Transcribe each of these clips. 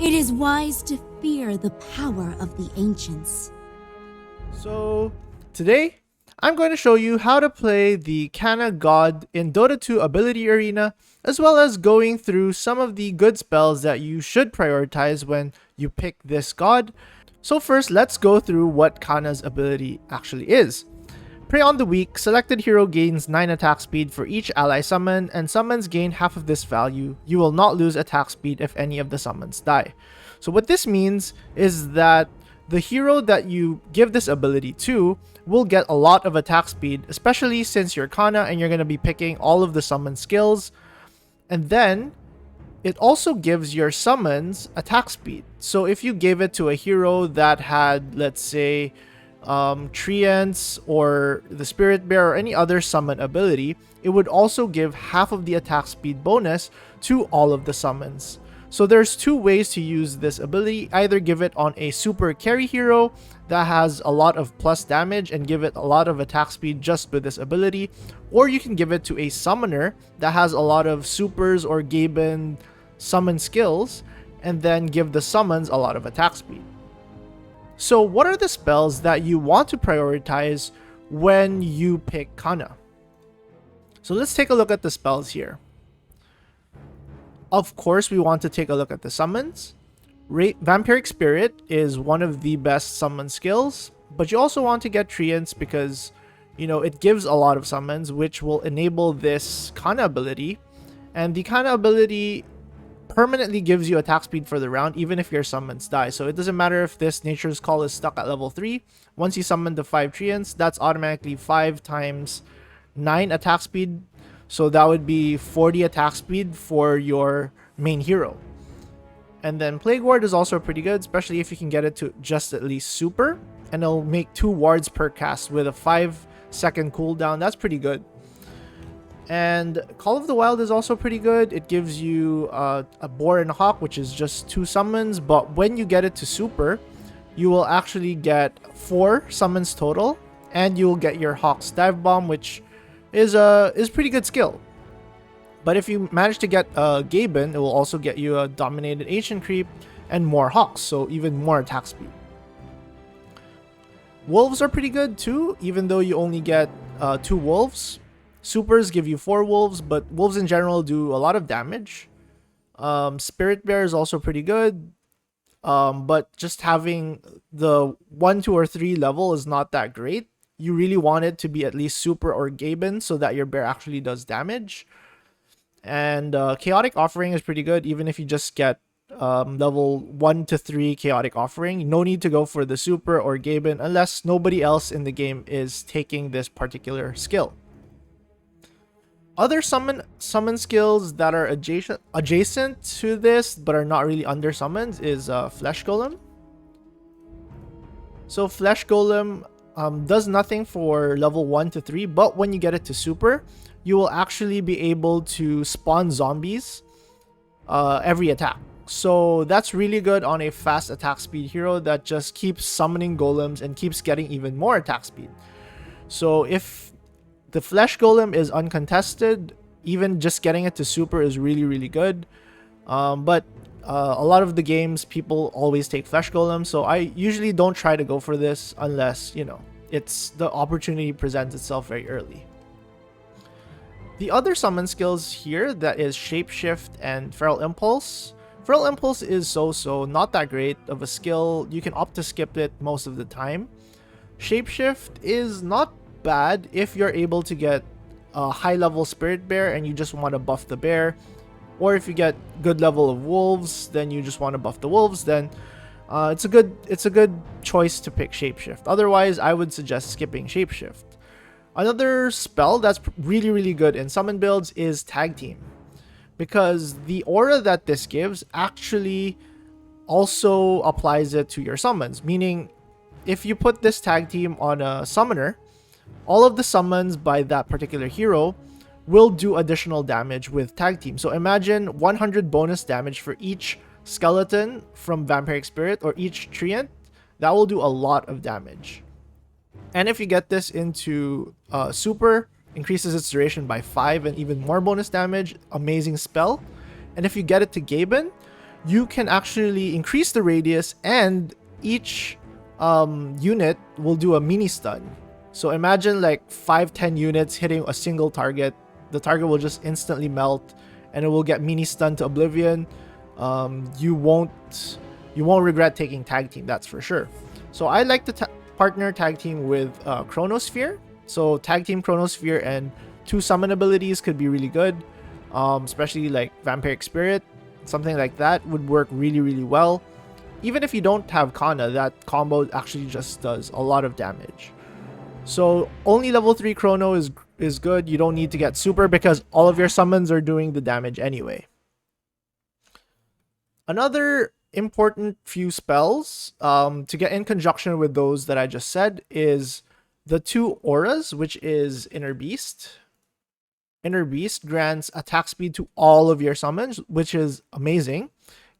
It is wise to fear the power of the ancients. So today, I'm going to show you how to play the KANNA God in Dota 2 Ability Arena, as well as going through some of the good spells that you should prioritize when you pick this god. So first, let's go through what KANNA's ability actually is. Prey on the Weak, selected hero gains 9 attack speed for each ally summon, and summons gain half of this value. You will not lose attack speed if any of the summons die. So what this means is that the hero that you give this ability to will get a lot of attack speed, especially since you're KANNA and you're going to be picking all of the summon skills. And then it also gives your summons attack speed. So if you gave it to a hero that had, let's say, Treants or the Spirit Bear or any other summon ability, it would also give half of the attack speed bonus to all of the summons. So there's two ways to use this ability. Either give it on a super carry hero that has a lot of plus damage and give it a lot of attack speed just with this ability, or you can give it to a summoner that has a lot of supers or Gaben summon skills and then give the summons a lot of attack speed. So what are the spells that you want to prioritize when you pick KANNA? So let's take a look at the spells here. Of course, we want to take a look at the summons. Vampiric Spirit is one of the best summon skills, but you also want to get Treants because, you know, it gives a lot of summons, which will enable this KANNA ability. And the KANNA ability permanently gives you attack speed for the round, even if your summons die. So it doesn't matter if this Nature's Call is stuck at level 3. Once you summon the 5 Treants, that's automatically 5 times 9 attack speed. So that would be 40 attack speed for your main hero. And then Plague Ward is also pretty good, especially if you can get it to just at least super. And it'll make 2 wards per cast with a 5-second cooldown. That's pretty good. And Call of the Wild is also pretty good. It gives you a Boar and a Hawk, which is just 2 summons. But when you get it to super, you will actually get 4 summons total. And you will get your Hawk's Dive Bomb, which is pretty good skill. But if you manage to get Gaben, it will also get you a Dominated Ancient Creep and more Hawks, so even more attack speed. Wolves are pretty good too, even though you only get 2 wolves. Supers give you 4 wolves, but wolves in general do a lot of damage. Spirit Bear is also pretty good, but just having the 1, 2, or 3 level is not that great. You really want it to be at least super or Gaben so that your bear actually does damage. And Chaotic Offering is pretty good, even if you just get level 1 to 3 Chaotic Offering. No need to go for the super or Gaben unless nobody else in the game is taking this particular skill. Other summon skills that are adjacent to this but are not really under summons is Flesh Golem. So Flesh Golem does nothing for level 1 to 3, but when you get it to super, you will actually be able to spawn zombies every attack. So that's really good on a fast attack speed hero that just keeps summoning golems and keeps getting even more attack speed. So if the Flesh Golem is uncontested, even just getting it to super is really good. But a lot of the games, people always take Flesh Golem, so I usually don't try to go for this unless, you know, it's the opportunity presents itself very early. The other summon skills here, that is Shapeshift and Feral Impulse. Feral Impulse is so not that great of a skill. You can opt to skip it most of the time. Shapeshift is not bad if you're able to get a high level Spirit Bear and you just want to buff the bear. Or if you get good level of wolves, then you just want to buff the wolves, then it's a good choice to pick Shapeshift. Otherwise, I would suggest skipping Shapeshift. Another spell that's really good in summon builds is Tag Team, because the aura that this gives actually also applies it to your summons. Meaning, if you put this Tag Team on a summoner, all of the summons by that particular hero will do additional damage with Tag Team. So imagine 100 bonus damage for each skeleton from Vampiric Spirit or each Treant. That will do a lot of damage. And if you get this into super, increases its duration by 5 and even more bonus damage. Amazing spell. And if you get it to Gaben, you can actually increase the radius, and each unit will do a mini stun. So imagine like 5-10 units hitting a single target. The target will just instantly melt, and it will get mini stun to oblivion. You won't regret taking tag team, that's for sure. So I like to partner tag team with Chronosphere. So tag team Chronosphere and 2 summon abilities could be really good, especially like Vampiric Spirit. Something like that would work really, really well. Even if you don't have Kanna, that combo actually just does a lot of damage. So only level 3 Chrono is good. You don't need to get super because all of your summons are doing the damage anyway. Another important few spells to get in conjunction with those that I just said is the 2 auras, which is Inner Beast. Inner Beast grants attack speed to all of your summons, which is amazing.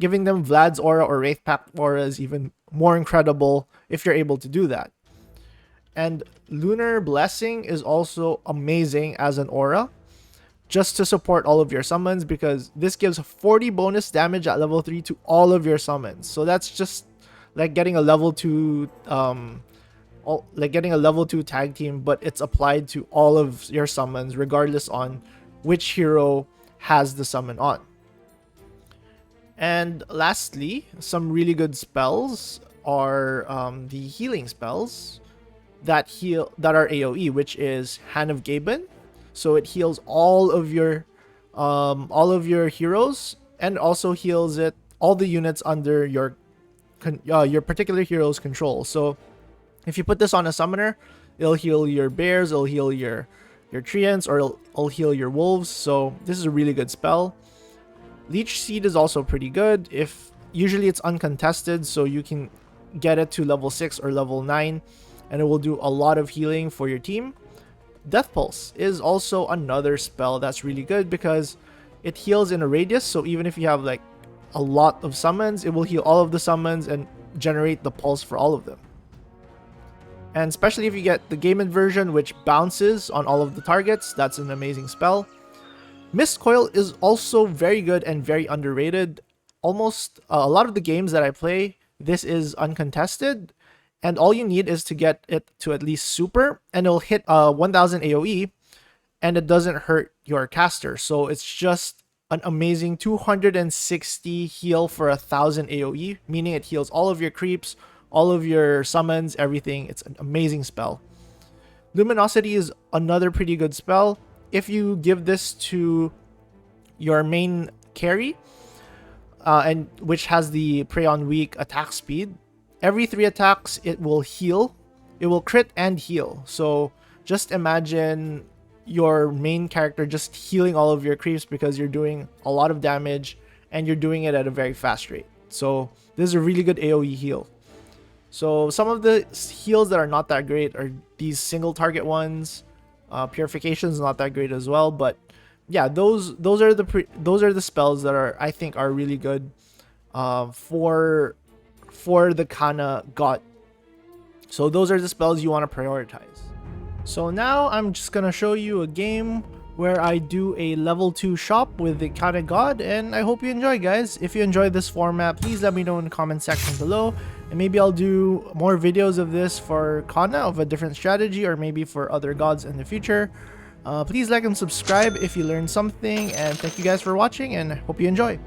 Giving them Vlad's aura or Wraith Pact aura is even more incredible if you're able to do that. And Lunar Blessing is also amazing as an aura, just to support all of your summons, because this gives 40 bonus damage at level 3 to all of your summons. So that's just like getting a level 2 tag team, but it's applied to all of your summons regardless on which hero has the summon on. And lastly, some really good spells are the healing spells that are AoE, which is Hand of Gaben. So it heals all of your heroes, and also heals all the units under your particular hero's control. So if you put this on a summoner, it'll heal your bears, it'll heal your treants, or it'll heal your wolves. So this is a really good spell. Leech Seed is also pretty good. Usually it's uncontested, so you can get it to level 6 or level 9, and it will do a lot of healing for your team. Death Pulse is also another spell that's really good because it heals in a radius. So even if you have like a lot of summons, it will heal all of the summons and generate the pulse for all of them. And especially if you get the Gaiman version, which bounces on all of the targets, that's an amazing spell. Mist Coil is also very good and very underrated. Almost a lot of the games that I play, this is uncontested, and all you need is to get it to at least super, and it'll hit 1000 AoE, and it doesn't hurt your caster. So it's just an amazing 260 heal for 1000 AoE, meaning it heals all of your creeps, all of your summons, everything. It's an amazing spell. Luminosity is another pretty good spell. If you give this to your main carry, and which has the Prey on Weak attack speed, every 3 attacks it will heal. It will crit and heal. So just imagine your main character just healing all of your creeps because you're doing a lot of damage and you're doing it at a very fast rate. So this is a really good AoE heal. So some of the heals that are not that great are these single target ones. Purification is not that great as well, but yeah, those are the spells that I think are really good for the Kanna god. So those are the spells you want to prioritize. So now I'm just gonna show you a game where I do a level 2 shop with the Kanna god, and I hope you enjoy, guys. If you enjoy this format, please let me know in the comment section below, and maybe I'll do more videos of this for Kanna of a different strategy, or maybe for other gods in the future. Please like and subscribe if you learned something, and thank you guys for watching, and hope you enjoy.